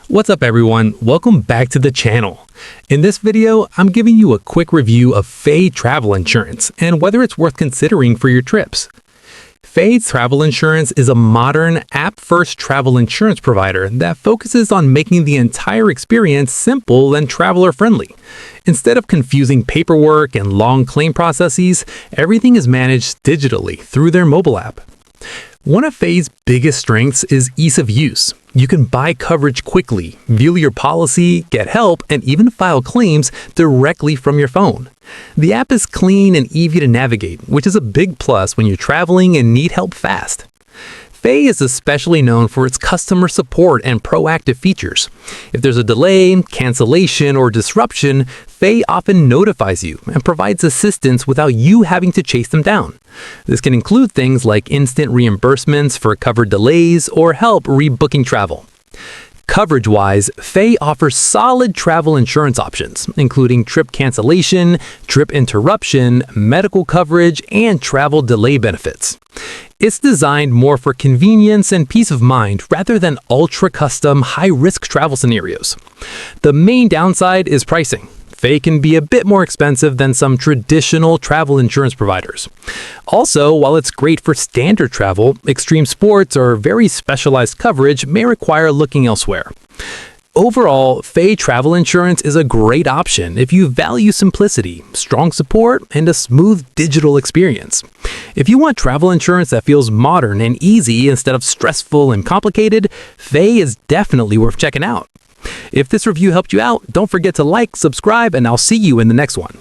What's up everyone, welcome back to the channel. In this video, I'm giving you a quick review of Faye Travel Insurance and whether it's worth considering for your trips. Faye Travel Insurance is a modern, app-first travel insurance provider that focuses on making the entire experience simple and traveler-friendly. Instead of confusing paperwork and long claim processes, everything is managed digitally through their mobile app. One of Faye's biggest strengths is ease of use. You can buy coverage quickly, view your policy, get help, and even file claims directly from your phone. The app is clean and easy to navigate, which is a big plus when you're traveling and need help fast. Faye is especially known for its customer support and proactive features. If there's a delay, cancellation, or disruption, Faye often notifies you and provides assistance without you having to chase them down. This can include things like instant reimbursements for covered delays or help rebooking travel. Coverage-wise, Faye offers solid travel insurance options, including trip cancellation, trip interruption, medical coverage, and travel delay benefits. It's designed more for convenience and peace of mind rather than ultra-custom, high-risk travel scenarios. The main downside is pricing. Faye can be a bit more expensive than some traditional travel insurance providers. Also, while it's great for standard travel, extreme sports or very specialized coverage may require looking elsewhere. Overall, Faye Travel Insurance is a great option if you value simplicity, strong support, and a smooth digital experience. If you want travel insurance that feels modern and easy instead of stressful and complicated, Faye is definitely worth checking out. If this review helped you out, don't forget to like, subscribe, and I'll see you in the next one.